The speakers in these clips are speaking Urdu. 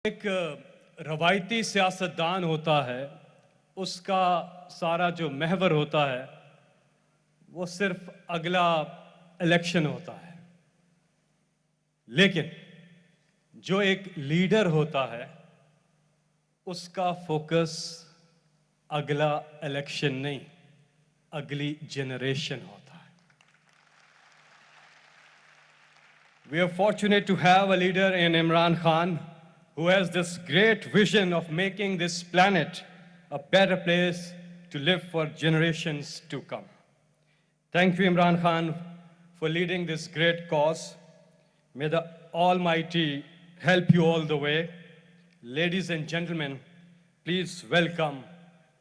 ایک روایتی سیاستدان ہوتا ہے، اس کا سارا جو محور ہوتا ہے وہ صرف اگلا الیکشن ہوتا ہے، لیکن جو ایک لیڈر ہوتا ہے اس کا فوکس اگلا الیکشن نہیں، اگلی جنریشن ہوتا ہے۔ We are fortunate to have a leader in Imran Khan who has this great vision of making this planet a better place to live for generations to come. Thank you, Imran Khan, for leading this great cause. May the Almighty help you all the way. Ladies and gentlemen, please welcome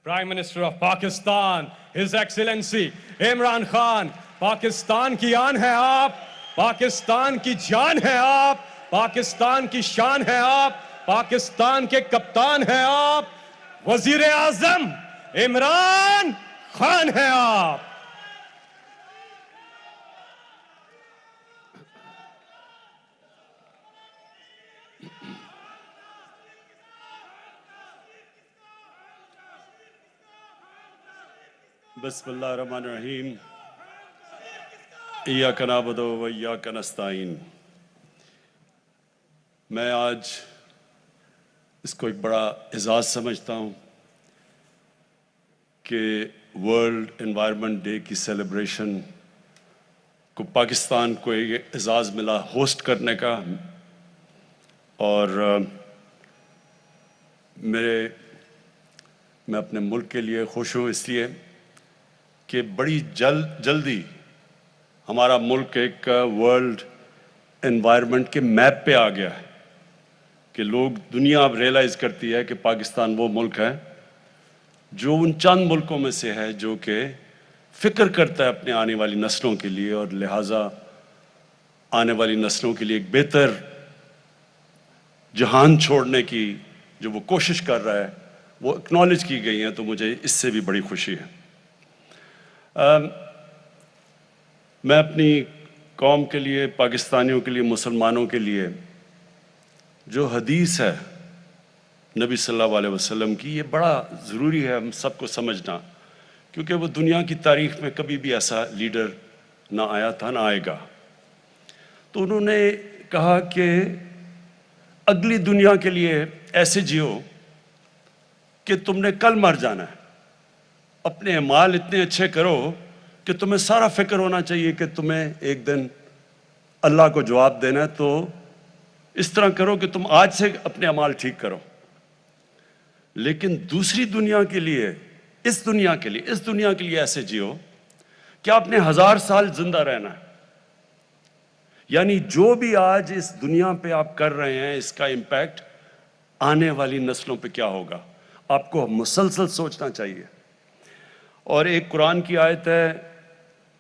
Prime Minister of Pakistan, His Excellency Imran Khan. Pakistan کی آن ہے آپ، پاکستان کی جان ہے آپ، پاکستان کی شان ہے آپ، پاکستان کے کپتان ہیں آپ، وزیر اعظم عمران خان ہیں آپ۔ بسم اللہ الرحمن الرحیم۔ ایاک نعبد و ایاک نستعین۔ میں آج اس کو ایک بڑا اعزاز سمجھتا ہوں کہ ورلڈ انوائرمنٹ ڈے کی سیلیبریشن کو پاکستان کو ایک اعزاز ملا ہوسٹ کرنے کا، اور میں اپنے ملک کے لیے خوش ہوں اس لیے کہ بڑی جلدی ہمارا ملک ایک ورلڈ انوائرمنٹ کے میپ پہ آ گیا ہے، کہ لوگ دنیا اب ریئلائز کرتی ہے کہ پاکستان وہ ملک ہے جو ان چند ملکوں میں سے ہے جو کہ فکر کرتا ہے اپنے آنے والی نسلوں کے لیے، اور لہٰذا آنے والی نسلوں کے لیے ایک بہتر جہان چھوڑنے کی جو وہ کوشش کر رہا ہے وہ اکنالج کی گئی ہیں، تو مجھے اس سے بھی بڑی خوشی ہے۔ میں اپنی قوم کے لیے، پاکستانیوں کے لیے، مسلمانوں کے لیے جو حدیث ہے نبی صلی اللہ علیہ وسلم کی، یہ بڑا ضروری ہے ہم سب کو سمجھنا، کیونکہ وہ دنیا کی تاریخ میں کبھی بھی ایسا لیڈر نہ آیا تھا نہ آئے گا۔ تو انہوں نے کہا کہ اگلی دنیا کے لیے ایسے جیو کہ تم نے کل مر جانا ہے، اپنے اعمال اتنے اچھے کرو کہ تمہیں سارا فکر ہونا چاہیے کہ تمہیں ایک دن اللہ کو جواب دینا ہے، تو اس طرح کرو کہ تم آج سے اپنے اعمال ٹھیک کرو۔ لیکن دوسری دنیا کے لیے، اس دنیا کے لیے ایسے جیو کہ آپ نے 1000 سال زندہ رہنا ہے، یعنی جو بھی آج اس دنیا پہ آپ کر رہے ہیں اس کا امپیکٹ آنے والی نسلوں پہ کیا ہوگا، آپ کو مسلسل سوچنا چاہیے۔ اور ایک قرآن کی آیت ہے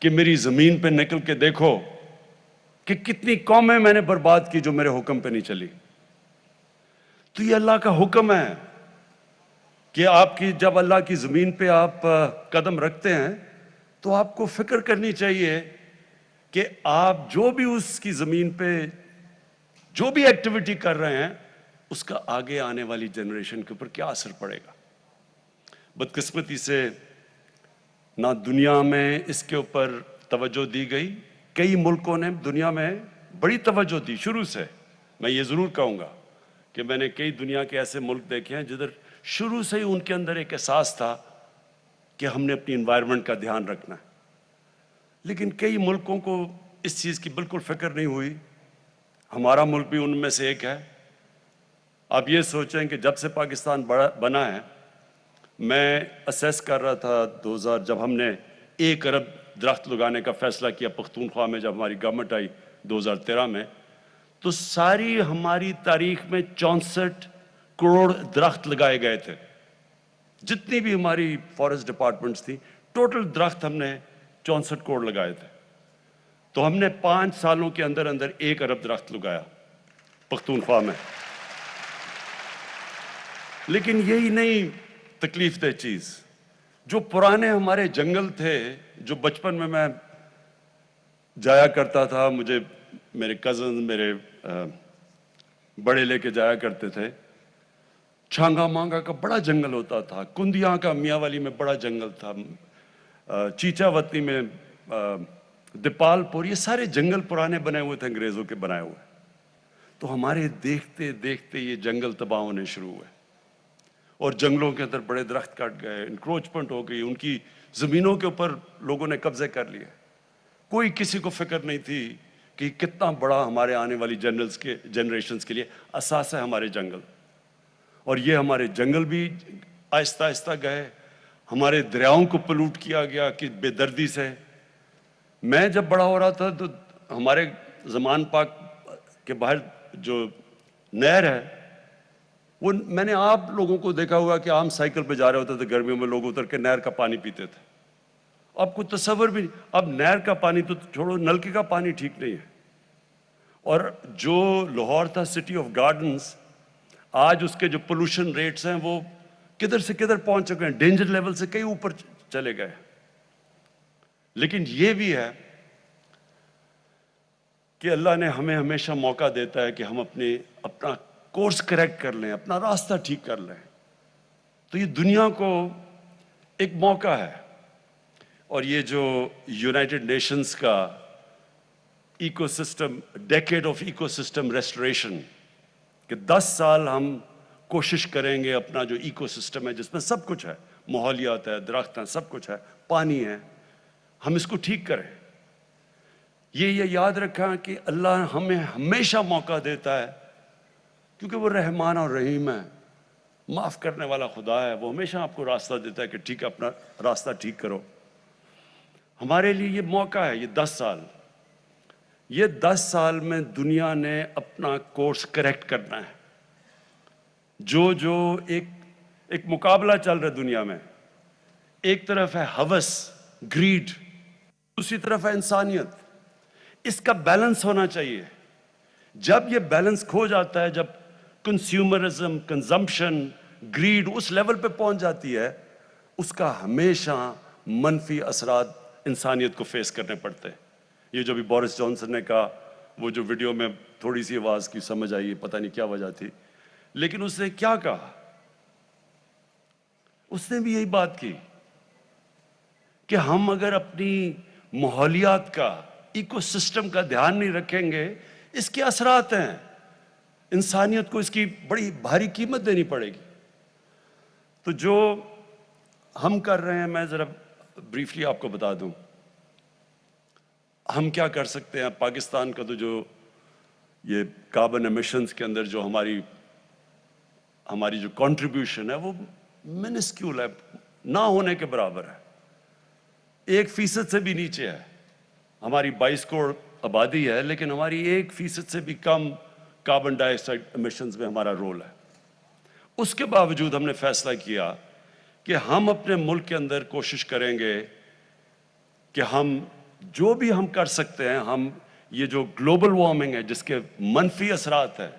کہ میری زمین پہ نکل کے دیکھو کہ کتنی قومیں میں نے برباد کی جو میرے حکم پہ نہیں چلی۔ تو یہ اللہ کا حکم ہے کہ جب اللہ کی زمین پہ آپ قدم رکھتے ہیں تو آپ کو فکر کرنی چاہیے کہ آپ جو بھی اس کی زمین پہ جو بھی ایکٹیویٹی کر رہے ہیں اس کا آگے آنے والی جنریشن کے اوپر کیا اثر پڑے گا۔ بدقسمتی سے نہ دنیا میں اس کے اوپر توجہ دی گئی، کئی ملکوں نے دنیا میں بڑی توجہ دی شروع سے۔ میں یہ ضرور کہوں گا کہ میں نے کئی دنیا کے ایسے ملک دیکھے ہیں جدھر شروع سے ہی ان کے اندر ایک احساس تھا کہ ہم نے اپنی انوائرمنٹ کا دھیان رکھنا ہے، لیکن کئی ملکوں کو اس چیز کی بالکل فکر نہیں ہوئی۔ ہمارا ملک بھی ان میں سے ایک ہے۔ آپ یہ سوچیں کہ جب سے پاکستان بنا ہے، میں اسیس کر رہا تھا جب ہم نے 1 ارب درخت لگانے کا فیصلہ کیا پختونخوا میں، جب ہماری گورنمنٹ آئی 2013 میں، تو ساری ہماری تاریخ میں 64 کروڑ درخت لگائے گئے تھے۔ جتنی بھی ہماری فارسٹ ڈپارٹمنٹس تھی، ٹوٹل درخت ہم نے 64 کروڑ لگائے تھے۔ تو ہم نے 5 سالوں کے اندر 1 ارب درخت لگایا پختونخوا میں۔ لیکن یہی نہیں تکلیف دہ چیز، جو پرانے ہمارے جنگل تھے، جو بچپن میں جایا کرتا تھا، مجھے میرے کزن، میرے بڑے لے کے جایا کرتے تھے، چھانگا مانگا کا بڑا جنگل ہوتا تھا، کندیاں کا میاں والی میں بڑا جنگل تھا، چیچا وطنی میں، دیپال پور، یہ سارے جنگل پرانے بنے ہوئے تھے، انگریزوں کے بنائے ہوئے. تو ہمارے دیکھتے دیکھتے یہ جنگل تباہ ہونے شروع ہوئے اور جنگلوں کے اندر بڑے درخت کٹ گئے، انکروچمنٹ ہو گئی، ان کی زمینوں کے اوپر لوگوں نے قبضے کر لیے. کوئی کسی کو فکر نہیں تھی کہ کتنا بڑا ہمارے آنے والی جنریشنز کے لیے اثاثہ ہے ہمارے جنگل. اور یہ ہمارے جنگل بھی آہستہ آہستہ گئے، ہمارے دریاؤں کو پلوٹ کیا گیا کہ بے دردی سے. میں جب بڑا ہو رہا تھا تو ہمارے زمان پاک کے باہر جو نہر ہے، وہ میں نے آپ لوگوں کو دیکھا ہوا کہ عام سائیکل پہ جا رہے ہوتے تھے گرمیوں میں، لوگ اتر کے نہر کا پانی پیتے تھے. اب کوئی تصور بھی نہیں، اب نہر کا پانی تو چھوڑو، نلکے کا پانی ٹھیک نہیں ہے. اور جو لاہور تھا سٹی آف گارڈنز، آج اس کے جو پولوشن ریٹس ہیں وہ کدھر سے کدھر پہنچ چکے ہیں، ڈینجر لیول سے کئی اوپر چلے گئے. لیکن یہ بھی ہے کہ اللہ نے ہمیں ہمیشہ موقع دیتا ہے کہ ہم اپنا کورس کریکٹ کر لیں، اپنا راستہ ٹھیک کر لیں. تو یہ دنیا کو ایک موقع ہے. اور یہ جو یونائٹڈ نیشنز کا ecosystem, decade of ecosystem restoration, کہ 10 سال ہم کوشش کریں گے اپنا جو ایکو سسٹم ہے جس میں سب کچھ ہے، ماحولیات ہے، درخت ہیں، سب کچھ ہے، پانی ہے، ہم اس کو ٹھیک کریں. یہ یاد رکھا کہ اللہ ہمیں ہمیشہ موقع دیتا ہے کیونکہ وہ رحمان اور رحیم ہے، معاف کرنے والا خدا ہے. وہ ہمیشہ آپ کو راستہ دیتا ہے کہ ٹھیک ہے، اپنا راستہ ٹھیک کرو. ہمارے لیے یہ موقع ہے، یہ 10 سال، یہ 10 سال میں دنیا نے اپنا کورس کریکٹ کرنا ہے. جو ایک مقابلہ چل رہا ہے دنیا میں، ایک طرف ہے ہوس، گریڈ، دوسری طرف ہے انسانیت. اس کا بیلنس ہونا چاہیے. جب یہ بیلنس کھو جاتا ہے، جب کنزیومرزم، کنزمپشن، گریڈ اس لیول پہ پہنچ جاتی ہے، اس کا ہمیشہ منفی اثرات انسانیت کو فیس کرنے پڑتے ہیں. یہ جو بھی بورس جانسن نے کہا، وہ جو ویڈیو میں تھوڑی سی آواز کی سمجھ آئی، پتہ نہیں کیا وجہ تھی، لیکن اس نے کیا کہا؟ اس نے بھی یہی بات کی کہ ہم اگر اپنی ماحولیات کا، ایکو سسٹم کا دھیان نہیں رکھیں گے، اس کے اثرات ہیں، انسانیت کو اس کی بڑی بھاری قیمت دینی پڑے گی. تو جو ہم کر رہے ہیں، میں ذرا بریفلی آپ کو بتا دوں ہم کیا کر سکتے ہیں. پاکستان کا تو جو یہ کاربن ایمیشنز کے اندر جو ہماری جو کنٹریبیوشن ہے وہ منسکیول ہے، نہ ہونے کے برابر ہے، 1% سے بھی نیچے ہے. ہماری 22 کروڑ آبادی ہے، لیکن ہماری 1% سے بھی کم کاربن ڈائی آکسائڈ ایمیشنز میں ہمارا رول ہے. اس کے باوجود ہم نے فیصلہ کیا کہ ہم اپنے ملک کے اندر کوشش کریں گے کہ ہم جو بھی ہم کر سکتے ہیں، ہم یہ جو گلوبل وارمنگ ہے جس کے منفی اثرات ہیں،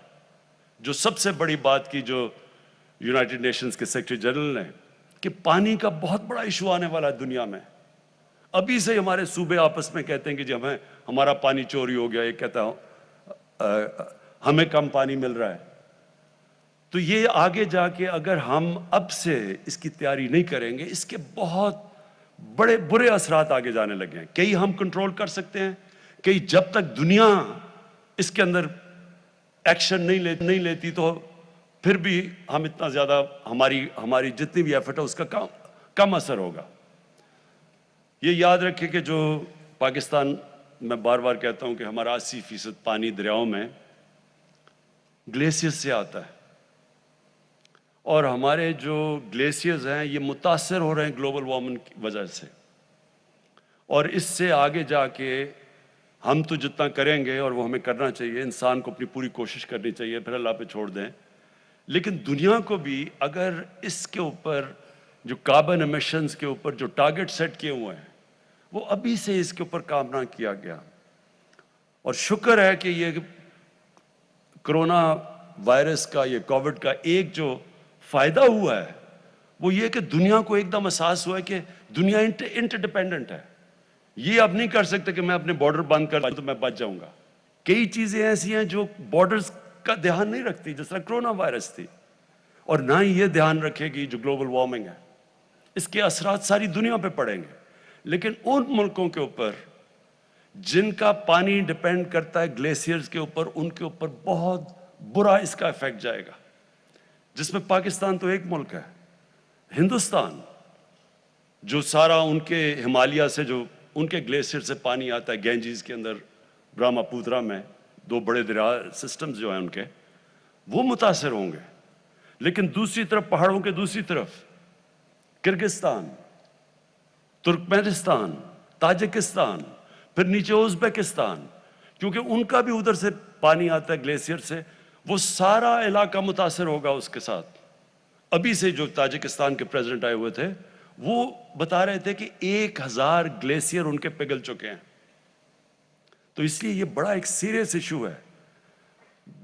جو سب سے بڑی بات کی جو یونائٹڈ نیشنز کے سیکرٹری جنرل نے کہ پانی کا بہت بڑا ایشو آنے والا ہے دنیا میں. ابھی سے ہمارے صوبے آپس میں کہتے ہیں کہ جی ہمارا پانی چوری ہو گیا، یہ کہتا ہوں ہمیں کم پانی مل رہا ہے. تو یہ آگے جا کے اگر ہم اب سے اس کی تیاری نہیں کریں گے، اس کے بہت بڑے برے اثرات آگے جانے لگے ہیں. کئی ہم کنٹرول کر سکتے ہیں، کئی جب تک دنیا اس کے اندر ایکشن نہیں لیتی تو پھر بھی ہم اتنا زیادہ ہماری جتنی بھی ایفرٹ ہے اس کا کم اثر ہوگا. یہ یاد رکھیں کہ جو پاکستان، میں بار بار کہتا ہوں کہ ہمارا 80% پانی دریاؤں میں گلیشیئر سے آتا ہے، اور ہمارے جو گلیشیئرز ہیں یہ متاثر ہو رہے ہیں گلوبل وارمنگ کی وجہ سے. اور اس سے آگے جا کے ہم تو جتنا کریں گے، اور وہ ہمیں کرنا چاہیے، انسان کو اپنی پوری کوشش کرنی چاہیے، پھر اللہ پہ چھوڑ دیں. لیکن دنیا کو بھی اگر اس کے اوپر جو کاربن ایمیشنز کے اوپر جو ٹارگٹ سیٹ کیے ہوئے ہیں، وہ ابھی سے اس کے اوپر کام نہ کیا گیا. اور شکر ہے کہ یہ کرونا وائرس کا، یہ کووڈ کا ایک جو فائدہ ہوا ہے وہ یہ کہ دنیا کو ایک دم احساس ہوا ہے کہ دنیا انٹر ڈیپینڈنٹ ہے. یہ اب نہیں کر سکتے کہ میں اپنے بارڈر بند کر دوں تو میں بچ جاؤں گا. کئی چیزیں ایسی ہیں جو بارڈرز کا دھیان نہیں رکھتی، جس طرح کرونا وائرس تھی. اور نہ ہی یہ دھیان رکھے گی جو گلوبل وارمنگ ہے اس کے اثرات ساری دنیا پہ پڑیں گے. لیکن ان ملکوں کے اوپر جن کا پانی ڈپینڈ کرتا ہے گلیشیئرز کے اوپر، ان کے اوپر بہت برا اس کا افیکٹ جائے گا، جس میں پاکستان تو ایک ملک ہے. ہندوستان جو سارا ان کے ہمالیہ سے جو ان کے گلیشیئر سے پانی آتا ہے، گینجیز کے اندر، برہما پوترا میں 2 بڑے دریا سسٹمز جو ہیں ان کے، وہ متاثر ہوں گے. لیکن دوسری طرف پہاڑوں کے دوسری طرف کرگستان، ترکمانستان، تاجکستان، پھر نیچے ازبکستان، کیونکہ ان کا بھی ادھر سے پانی آتا ہے گلیشیئر سے، وہ سارا علاقہ متاثر ہوگا اس کے ساتھ. ابھی سے جو تاجکستان کے پریزیڈنٹ آئے ہوئے تھے وہ بتا رہے تھے کہ 1000 گلیشیئر ان کے پگھل چکے ہیں. تو اس لیے یہ بڑا ایک سیریس ایشو ہے.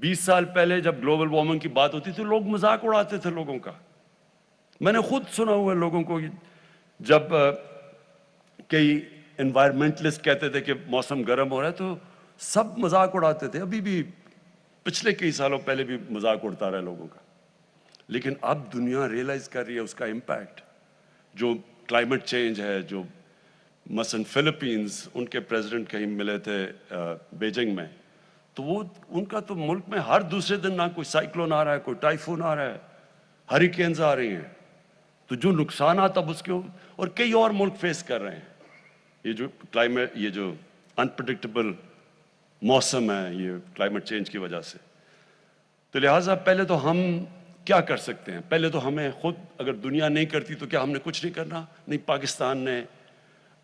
20 سال پہلے جب گلوبل وارمنگ کی بات ہوتی تھی لوگ مذاق اڑاتے تھے لوگوں کا. میں نے خود سنا ہوا ہے لوگوں کو، جب کئی انوائرمنٹلسٹ کہتے تھے کہ موسم گرم ہو رہا ہے تو سب مذاق اڑاتے تھے. ابھی بھی پچھلے کئی سالوں پہلے بھی مذاق اڑتا رہا لوگوں کا. لیکن اب دنیا ریئلائز کر رہی ہے اس کا امپیکٹ. جو کلائمیٹ چینج ہے، جو مثلاً فلپینز، ان کے پریزیڈنٹ کہیں ملے تھے بیجنگ میں، تو وہ ان کا تو ملک میں ہر دوسرے دن نہ کوئی سائیکلون آ رہا ہے، کوئی ٹائفون آ رہا ہے، ہریکینز آ رہی ہیں. تو جو نقصانات اب اس کے، اور کئی اور ملک فیس کر رہے ہیں یہ جو کلائمیٹ، یہ جو انپریڈکٹیبل موسم ہے یہ کلائمیٹ چینج کی وجہ سے. تو لہٰذا پہلے تو ہم کیا کر سکتے ہیں؟ پہلے تو ہمیں خود، اگر دنیا نہیں کرتی تو کیا ہم نے کچھ نہیں کرنا؟ نہیں، پاکستان نے،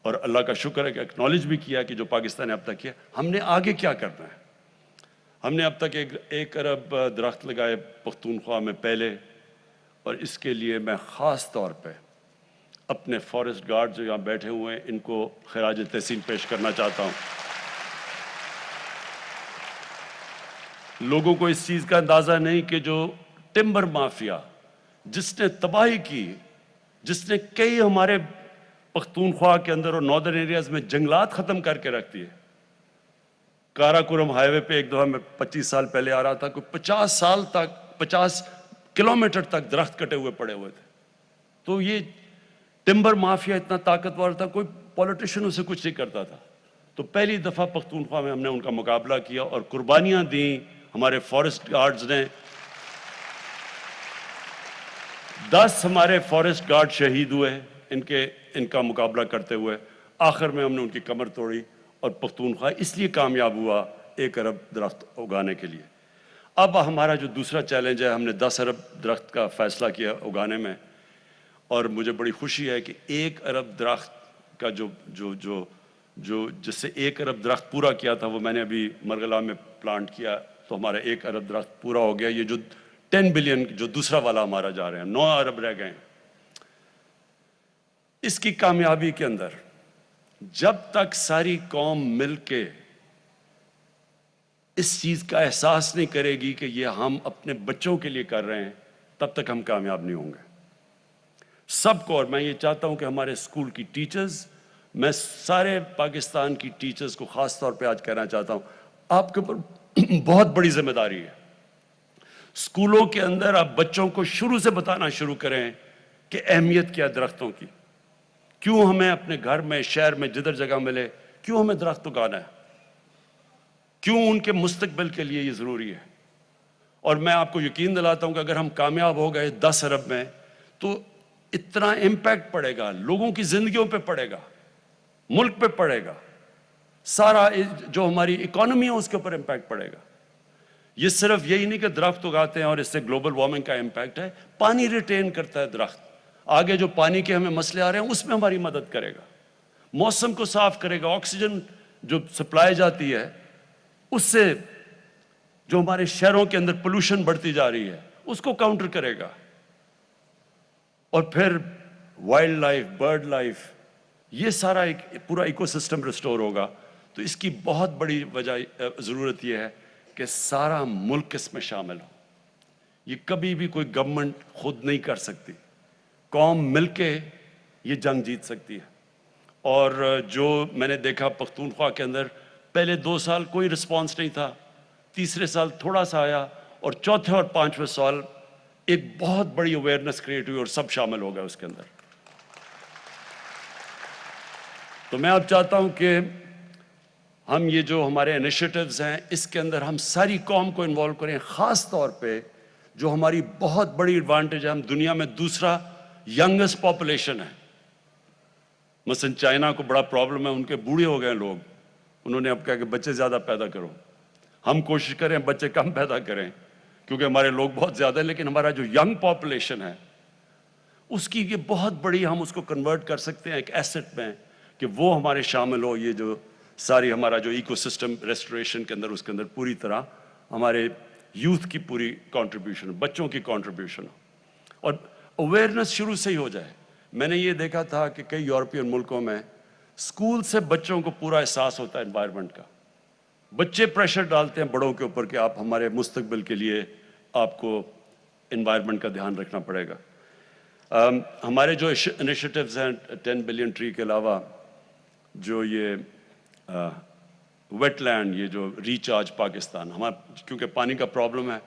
اور اللہ کا شکر ہے کہ اکنالج بھی کیا کہ جو پاکستان نے اب تک کیا. ہم نے آگے کیا کرنا ہے؟ ہم نے اب تک 1 ارب درخت لگائے پختونخوا میں پہلے، اور اس کے لیے میں خاص طور پہ اپنے فارسٹ گارڈ جو یہاں بیٹھے ہوئے ہیں ان کو خراج تحسین پیش کرنا چاہتا ہوں. لوگوں کو اس چیز کا اندازہ نہیں کہ جو ٹمبر مافیا جس نے تباہی کی، جس نے کئی ہمارے پختونخوا کے اندر اور ناردرن ایریاز میں جنگلات ختم کر کے رکھ دیے. کاراکورم ہائی وے پہ ایک دفعہ میں 25 سال پہلے آ رہا تھا، کوئی 50 سال تک 50 کلومیٹر تک درخت کٹے ہوئے پڑے ہوئے تھے. تو یہ ٹمبر مافیا اتنا طاقتور تھا، کوئی پولیٹیشین اسے کچھ نہیں کرتا تھا. تو پہلی دفعہ پختونخوا میں ہم نے ان کا مقابلہ کیا اور قربانیاں دیں. ہمارے فارسٹ گارڈز نے 10 ہمارے فارسٹ گارڈ شہید ہوئے ان کا مقابلہ کرتے ہوئے. آخر میں ہم نے ان کی کمر توڑی اور پختونخوا اس لیے کامیاب ہوا 1 ارب درخت اگانے کے لیے. اب ہمارا جو دوسرا چیلنج ہے، ہم نے 10 ارب درخت کا فیصلہ کیا اگانے میں، اور مجھے بڑی خوشی ہے کہ 1 ارب درخت کا جو جس سے 1 ارب درخت پورا کیا تھا وہ میں نے ابھی مرغلا میں پلانٹ کیا، تو ہمارا 1 ارب درخت پورا ہو گیا. یہ جو 10 بلین جو دوسرا والا ہمارا جا رہے ہیں، 9 ارب رہ گئے ہیں. اس کی کامیابی کے اندر جب تک ساری قوم مل کے اس چیز کا احساس نہیں کرے گی کہ یہ ہم اپنے بچوں کے لیے کر رہے ہیں، تب تک ہم کامیاب نہیں ہوں گے. سب کو، اور میں یہ چاہتا ہوں کہ ہمارے اسکول کی ٹیچرز، میں سارے پاکستان کی ٹیچرز کو خاص طور پہ آج کہنا چاہتا ہوں، آپ کے اوپر بہت بڑی ذمہ داری ہے. اسکولوں کے اندر آپ بچوں کو شروع سے بتانا شروع کریں کہ اہمیت کیا درختوں کی، کیوں ہمیں اپنے گھر میں، شہر میں، جدھر جگہ ملے، کیوں ہمیں درخت اگانا ہے، کیوں ان کے مستقبل کے لیے یہ ضروری ہے. اور میں آپ کو یقین دلاتا ہوں کہ اگر ہم کامیاب ہو گئے 10 ارب میں تو اتنا امپیکٹ پڑے گا، لوگوں کی زندگیوں پہ پڑے گا، ملک پہ پڑے گا، سارا جو ہماری اکانومی ہے اس کے اوپر امپیکٹ پڑے گا. یہ صرف یہی نہیں کہ درخت اگاتے ہیں اور اس سے گلوبل وارمنگ کا امپیکٹ ہے، پانی ریٹین کرتا ہے درخت. آگے جو پانی کے ہمیں مسئلے آ رہے ہیں اس میں ہماری مدد کرے گا، موسم کو صاف کرے گا، آکسیجن جو سپلائی جاتی ہے اس سے جو ہمارے شہروں کے اندر پولوشن بڑھتی جا رہی ہے اس کو کاؤنٹر کرے گا. اور پھر وائلڈ لائف، برڈ لائف، یہ سارا ایک پورا ایکو سسٹم ریسٹور ہوگا. تو اس کی بہت بڑی وجہ ضرورت یہ ہے کہ سارا ملک اس میں شامل ہو. یہ کبھی بھی کوئی گورنمنٹ خود نہیں کر سکتی، قوم مل کے یہ جنگ جیت سکتی ہے. اور جو میں نے دیکھا پختونخوا کے اندر پہلے 2 سال کوئی رسپانس نہیں تھا، تیسرے سال تھوڑا سا آیا، اور چوتھے اور 5ویں سال ایک بہت بڑی اویئرنیس کریٹ ہوئی اور سب شامل ہو گئے اس کے اندر. تو میں اب چاہتا ہوں کہ ہم یہ جو ہمارے انیشیٹوز ہیں اس کے اندر ہم ساری قوم کو انوالو کریں, خاص طور پہ جو ہماری بہت بڑی ایڈوانٹیج ہے, ہم دنیا میں دوسرا ینگسٹ پاپولیشن ہے. مثلا چائنا کو بڑا پرابلم ہے, ان کے بوڑھے ہو گئے لوگ, انہوں نے اب کہا کہ بچے زیادہ پیدا کرو. ہم کوشش کریں بچے کم پیدا کریں کیونکہ ہمارے لوگ بہت زیادہ ہیں, لیکن ہمارا جو ینگ پاپولیشن ہے اس کی یہ بہت بڑی, ہم اس کو کنورٹ کر سکتے ہیں ایک ایسٹ میں کہ وہ ہمارے شامل ہو. یہ جو ساری ہمارا جو ایکو سسٹم ریسٹوریشن کے اندر, اس کے اندر پوری طرح ہمارے یوتھ کی پوری کنٹریبیوشن, بچوں کی کنٹریبیوشن ہو اور اویئرنیس شروع سے ہی ہو جائے. میں نے یہ دیکھا تھا کہ کئی یورپین ملکوں میں اسکول سے بچوں کو پورا احساس ہوتا ہے انوائرمنٹ کا. بچے پریشر ڈالتے ہیں بڑوں کے اوپر کہ آپ ہمارے مستقبل کے لیے آپ کو انوائرمنٹ کا دھیان رکھنا پڑے گا. ہمارے جو انیشیٹوز ہیں 10 بلین ٹری کے علاوہ, جو یہ ویٹ لینڈ, یہ جو ریچارج پاکستان, ہمارا کیونکہ پانی کا پرابلم ہے,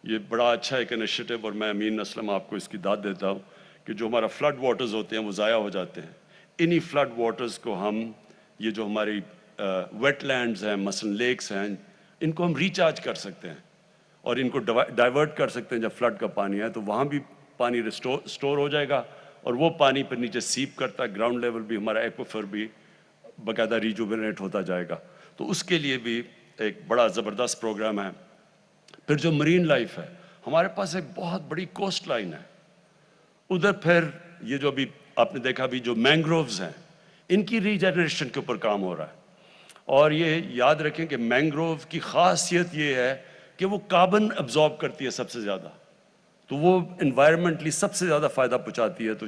یہ بڑا اچھا ایک انیشیٹو, اور میں امین اسلم آپ کو اس کی داد دیتا ہوں کہ جو ہمارا فلڈ واٹرز ہوتے ہیں وہ ضائع ہو جاتے ہیں. انہی فلڈ واٹرز کو ہم, یہ جو ہماری ویٹ لینڈز ہیں مثلا لیکس ہیں, ان کو ہم ریچارج کر سکتے ہیں اور ان کو ڈائیورٹ کر سکتے ہیں. جب فلڈ کا پانی ہے تو وہاں بھی پانی اسٹور ہو جائے گا اور وہ پانی پھر نیچے سیپ کرتا ہے, گراؤنڈ لیول بھی ہمارا ایکویفر بھی باقاعدہ ریجوونیٹ ہوتا جائے گا. تو اس کے لیے بھی ایک بڑا زبردست پروگرام ہے. پھر جو مرین لائف ہے, ہمارے پاس ایک بہت بڑی کوسٹ لائن ہے ادھر. پھر یہ جو ابھی آپ نے دیکھا بھی جو مینگرووز ہیں, ان کی ریجنریشن کے اوپر کام ہو رہا ہے. اور یہ یاد رکھیں کہ مینگروو کی خاصیت یہ ہے کہ وہ کاربن ابزارب کرتی ہے سب سے زیادہ, تو وہ انوائرمنٹلی سب سے زیادہ فائدہ پہنچاتی ہے. تو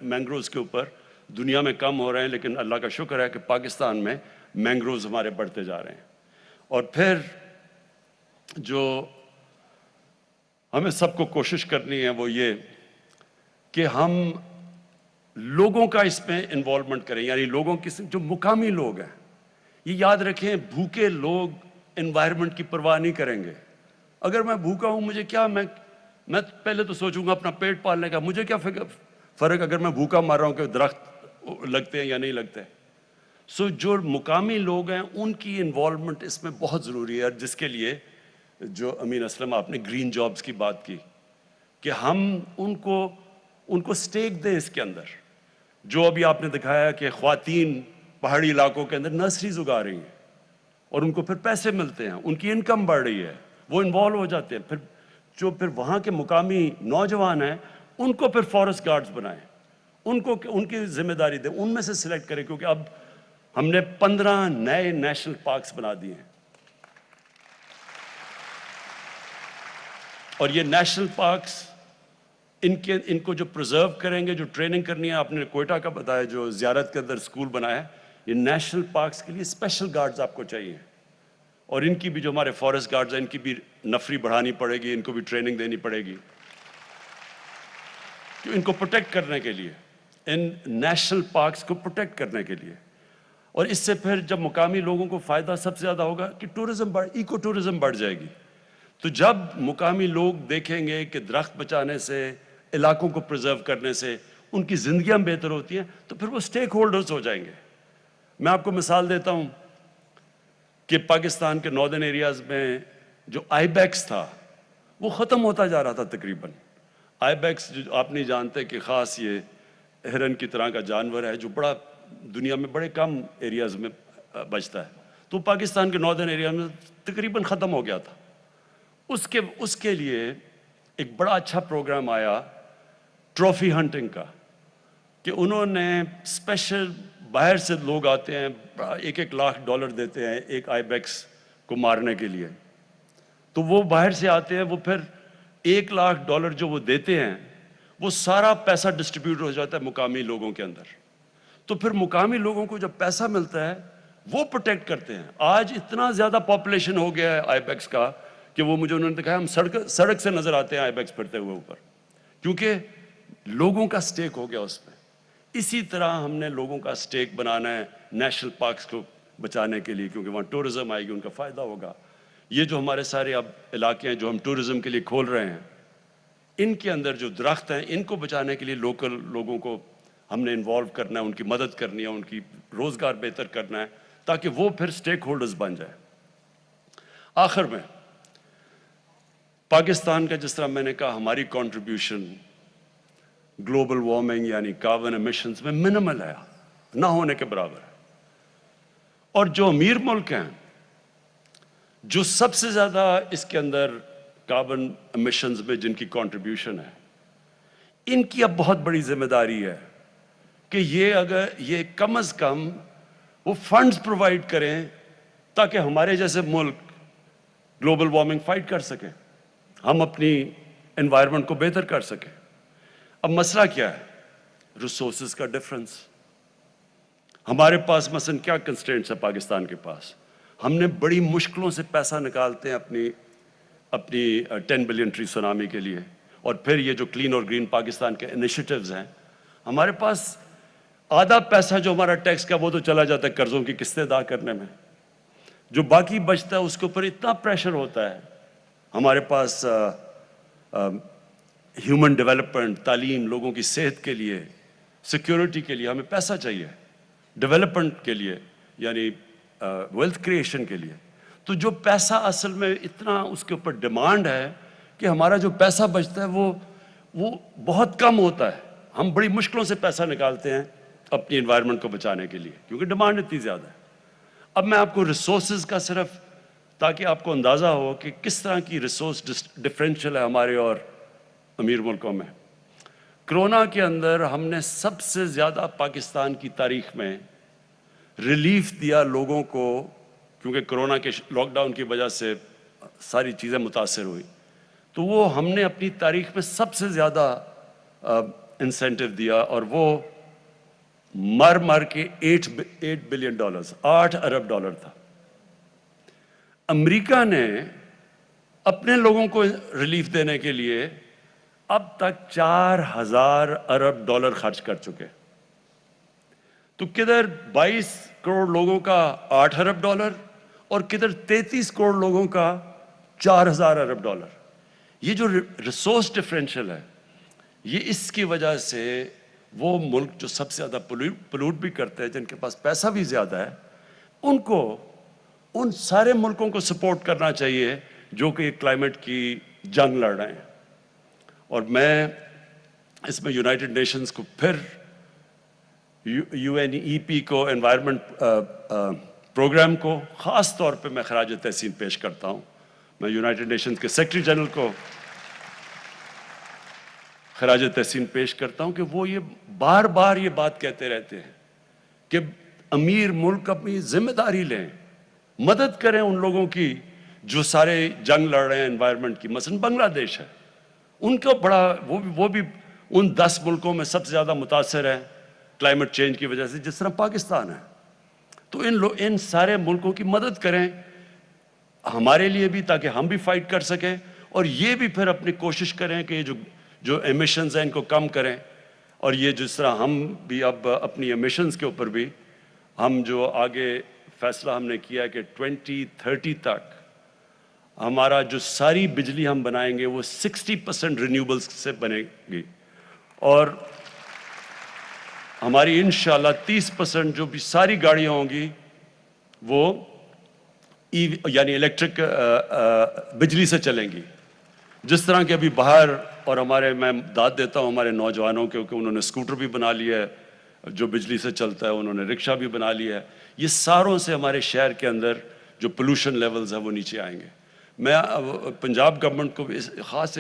مینگرووز کے اوپر دنیا میں کم ہو رہے ہیں, لیکن اللہ کا شکر ہے کہ پاکستان میں مینگرووز ہمارے بڑھتے جا رہے ہیں. اور پھر جو ہمیں سب کو کوشش کرنی ہے وہ یہ کہ ہم لوگوں کا اس میں انوالومنٹ کریں, یعنی لوگوں کی جو مقامی لوگ ہیں. یہ یاد رکھیں بھوکے لوگ انوائرمنٹ کی پرواہ نہیں کریں گے. اگر میں بھوکا ہوں, مجھے کیا, میں پہلے تو سوچوں گا اپنا پیٹ پالنے کا, مجھے کیا فرق اگر میں بھوکا مار رہا ہوں کہ درخت لگتے ہیں یا نہیں لگتے. سو جو مقامی لوگ ہیں ان کی انوالومنٹ اس میں بہت ضروری ہے, جس کے لیے جو امین اسلم آپ نے گرین جابز کی بات کی کہ ہم ان کو سٹیک دیں اس کے اندر. جو ابھی آپ نے دکھایا کہ خواتین پہاڑی علاقوں کے اندر نرسریز اگا رہی ہیں اور ان کو پھر پیسے ملتے ہیں, ان کی انکم بڑھ رہی ہے, وہ انوالو ہو جاتے ہیں. پھر وہاں کے مقامی نوجوان ہیں ان کو پھر فارسٹ گارڈز بنائیں, ان کی ذمہ داری دیں, ان میں سے سلیکٹ کریں, کیونکہ اب ہم نے 15 نئے نیشنل پارکس بنا دیے ہیں. اور یہ نیشنل پارکس ان کو جو پرزرو کریں گے, جو ٹریننگ کرنی ہے, آپ نے کوئٹہ کا بتایا جو زیارت کے اندر اسکول بنایا ہے, یہ نیشنل پارکس کے لیے اسپیشل گارڈز آپ کو چاہیے. اور ان کی بھی جو ہمارے فارسٹ گارڈز ہیں ان کی بھی نفری بڑھانی پڑے گی, ان کو بھی ٹریننگ دینی پڑے گی کہ ان کو پروٹیکٹ کرنے کے لیے, ان نیشنل پارکس کو پروٹیکٹ کرنے کے لیے. اور اس سے پھر جب مقامی لوگوں کو فائدہ سب سے زیادہ ہوگا کہ ایکو ٹورزم بڑھ جائے گی. تو جب مقامی لوگ دیکھیں گے کہ درخت بچانے سے, علاقوں کو پرزرو کرنے سے ان کی زندگیاں بہتر ہوتی ہیں, تو پھر وہ سٹیک ہولڈرز ہو جائیں گے. میں آپ کو مثال دیتا ہوں کہ پاکستان کے ناردرن ایریاز میں جو آئی بیکس تھا وہ ختم ہوتا جا رہا تھا تقریباً. آئی بیکس جو آپ نہیں جانتے کہ خاص یہ ہرن کی طرح کا جانور ہے جو بڑا دنیا میں بڑے کم ایریاز میں بچتا ہے, تو پاکستان کے ناردرن ایریا میں تقریباً ختم ہو گیا تھا. اس کے لیے ایک بڑا اچھا پروگرام آیا ٹرافی ہنٹنگ کا, کہ انہوں نے اسپیشل, باہر سے لوگ آتے ہیں, $1 لاکھ دیتے ہیں ایک آئی بیکس کو مارنے کے لیے. تو وہ باہر سے آتے ہیں, وہ پھر $1 لاکھ جو وہ دیتے ہیں وہ سارا پیسہ ڈسٹریبیوٹ ہو جاتا ہے مقامی لوگوں کے اندر. تو پھر مقامی لوگوں کو جب پیسہ ملتا ہے وہ پروٹیکٹ کرتے ہیں. آج اتنا زیادہ پاپولیشن ہو گیا ہے آئی بیکس کا کہ وہ مجھے انہوں نے دکھایا, ہم سڑک سے نظر آتے ہیں آئی بیکس پھرتے ہوئے اوپر, کیونکہ لوگوں کا سٹیک ہو گیا اس میں. اسی طرح ہم نے لوگوں کا سٹیک بنانا ہے نیشنل پارکس کو بچانے کے لیے, کیونکہ وہاں ٹورزم آئے گی, ان کا فائدہ ہوگا. یہ جو ہمارے سارے اب علاقے ہیں جو ہم ٹورزم کے لیے کھول رہے ہیں, ان کے اندر جو درخت ہیں ان کو بچانے کے لیے لوکل لوگوں کو ہم نے انوالو کرنا ہے، ان کی مدد کرنی ہے، ان کی روزگار بہتر کرنا ہے تاکہ وہ پھر سٹیک ہولڈرز بن جائیں۔ آخر میں پاکستان کا جس طرح میں نے کہا ہماری کنٹریبیوشن گلوبل وارمنگ یعنی کاربن ایمیشنز میں منیمل ہے، نہ ہونے کے برابر ہے، اور جو امیر ملک ہیں جو سب سے زیادہ اس کے اندر کاربن ایمیشنز میں جن کی کنٹریبیوشن ہے، ان کی اب بہت بڑی ذمہ داری ہے کہ یہ کم از کم وہ فنڈز پرووائڈ کریں تاکہ ہمارے جیسے ملک گلوبل وارمنگ فائٹ کر سکیں، ہم اپنی انوائرمنٹ کو بہتر کر سکیں۔ اب مسئلہ کیا ہے؟ ریسورسز کا ڈفرنس۔ ہمارے پاس مثلا کیا کنسٹرینٹس ہے پاکستان کے پاس؟ ہم نے بڑی مشکلوں سے پیسہ نکالتے ہیں اپنی 10 بلین ٹری سونامی کے لیے، اور پھر یہ جو کلین اور گرین پاکستان کے انیشیٹیوز ہیں، ہمارے پاس آدھا پیسہ جو ہمارا ٹیکس کا وہ تو چلا جاتا ہے قرضوں کی قسطیں ادا کرنے میں، جو باقی بچتا ہے اس کے اوپر اتنا پریشر ہوتا ہے۔ ہمارے پاس ہیومن ڈیولپمنٹ، تعلیم، لوگوں کی صحت کے لیے، سیکیورٹی کے لیے ہمیں پیسہ چاہیے، ڈیولپمنٹ کے لیے یعنی ویلتھ کریشن کے لیے۔ تو جو پیسہ اصل میں اتنا اس کے اوپر ڈیمانڈ ہے کہ ہمارا جو پیسہ بچتا ہے وہ بہت کم ہوتا ہے۔ ہم بڑی مشکلوں سے پیسہ نکالتے ہیں اپنی انوائرمنٹ کو بچانے کے لیے کیونکہ ڈیمانڈ اتنی زیادہ ہے۔ اب میں آپ کو ریسورسز کا صرف تاکہ آپ کو اندازہ ہو کہ کس طرح کی ریسورس ڈفرینشیل ہے ہمارے اور امیر ملکوں میں۔ کرونا کے اندر ہم نے سب سے زیادہ پاکستان کی تاریخ میں ریلیف دیا لوگوں کو، کیونکہ کرونا کے لاک ڈاؤن کی وجہ سے ساری چیزیں متاثر ہوئی، تو وہ ہم نے اپنی تاریخ میں سب سے زیادہ انسینٹیو دیا، اور وہ مر کے 8 بلین ڈالرز، 8 ارب ڈالر تھا۔ امریکہ نے اپنے لوگوں کو ریلیف دینے کے لیے اب تک 4000 ارب ڈالر خرچ کر چکے، تو کدھر 22 کروڑ لوگوں کا 8 ارب ڈالر اور کدھر 33 کروڑ لوگوں کا 4000 ارب ڈالر۔ یہ جو ریسورس ڈفرینشیل ہے، یہ اس کی وجہ سے وہ ملک جو سب سے زیادہ پلوٹ بھی کرتے ہیں، جن کے پاس پیسہ بھی زیادہ ہے، ان سارے ملکوں کو سپورٹ کرنا چاہیے جو کہ کلائمیٹ کی جنگ لڑ رہے ہیں۔ اور میں اس میں یونائٹڈ نیشنز کو پھر UNEP کو، انوائرمنٹ پروگرام کو خاص طور پہ میں خراج تحسین پیش کرتا ہوں۔ میں یونائٹڈ نیشنز کے سیکرٹری جنرل کو خراج تحسین پیش کرتا ہوں کہ وہ یہ بار بار یہ بات کہتے رہتے ہیں کہ امیر ملک اپنی ذمہ داری لیں، مدد کریں ان لوگوں کی جو سارے جنگ لڑ رہے ہیں انوائرمنٹ کی۔ مثلا بنگلہ دیش ہے، ان کو بڑا وہ بھی ان 10 ملکوں میں سب سے زیادہ متاثر ہے کلائمیٹ چینج کی وجہ سے، جس طرح پاکستان ہے۔ تو ان سارے ملکوں کی مدد کریں ہمارے لیے بھی، تاکہ ہم بھی فائٹ کر سکیں، اور یہ بھی پھر اپنی کوشش کریں کہ جو ایمیشنز ہیں ان کو کم کریں۔ اور یہ جس طرح ہم بھی اب اپنی ایمیشنز کے اوپر بھی ہم جو آگے فیصلہ ہم نے کیا ہے کہ 2030 تک ہمارا جو ساری بجلی ہم بنائیں گے وہ 60% رینیوبلز سے بنے گی، اور ہماری انشاءاللہ 30% جو بھی ساری گاڑیاں ہوں گی وہ یعنی الیکٹرک بجلی سے چلیں گی۔ جس طرح کہ ابھی باہر اور میں داد دیتا ہوں ہمارے نوجوانوں کے کہ انہوں نے اسکوٹر بھی بنا لیا ہے جو بجلی سے چلتا ہے، انہوں نے رکشہ بھی بنا لیا ہے۔ یہ ساروں سے ہمارے شہر کے اندر جو پولوشن لیولز ہیں وہ نیچے آئیں گے۔ میں پنجاب گورنمنٹ کو خاص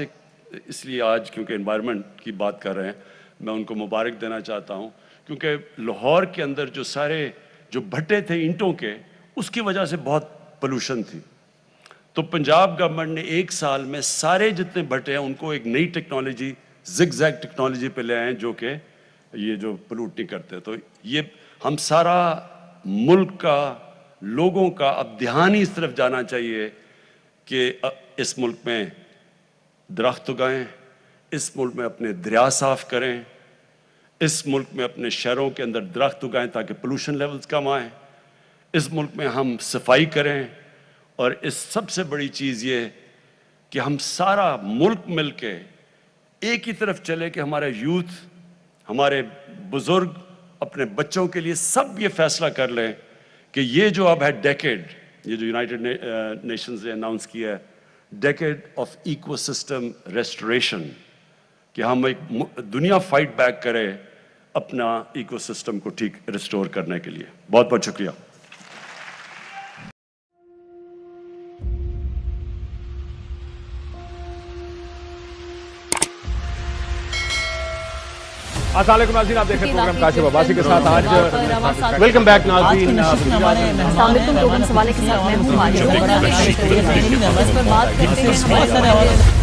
اس لیے آج کیونکہ انوائرمنٹ کی بات کر رہے ہیں، میں ان کو مبارک دینا چاہتا ہوں، کیونکہ لاہور کے اندر جو سارے جو بھٹے تھے اینٹوں کے، اس کی وجہ سے بہت پولوشن تھی۔ تو پنجاب گورنمنٹ نے 1 سال میں سارے جتنے بھٹے ہیں ان کو ایک نئی ٹیکنالوجی، زگ زیگ ٹیکنالوجی پہ لے آئے جو کہ یہ جو پلوٹ نہیں کرتے۔ تو یہ ہم سارا ملک کا، لوگوں کا اب دھیان ہی اس طرف جانا چاہیے کہ اس ملک میں درخت اگائیں، اس ملک میں اپنے دریا صاف کریں، اس ملک میں اپنے شہروں کے اندر درخت اگائیں تاکہ پولوشن لیولز کم آئیں، اس ملک میں ہم صفائی کریں، اور اس سب سے بڑی چیز یہ کہ ہم سارا ملک مل کے ایک ہی طرف چلے کہ ہمارے یوتھ، ہمارے بزرگ اپنے بچوں کے لیے سب یہ فیصلہ کر لیں کہ یہ جو اب ہے ڈیکیڈ، یہ جو یونائٹڈ نیشنز نے اناؤنس کیا ہے، decade of ecosystem restoration, کہ ہم ایک دنیا فائٹ بیک کرے اپنا ایکو سسٹم کو ٹھیک ریسٹور کرنے کے لیے. بہت بہت شکریہ. السلام علیکم ناظرین، آپ دیکھ رہے ہیں پروگرام کاشف عباسی کے ساتھ. آج ویلکم بیک ناظرین. السلام علیکم. لوگوں سوالے کے ساتھ میں ہوں.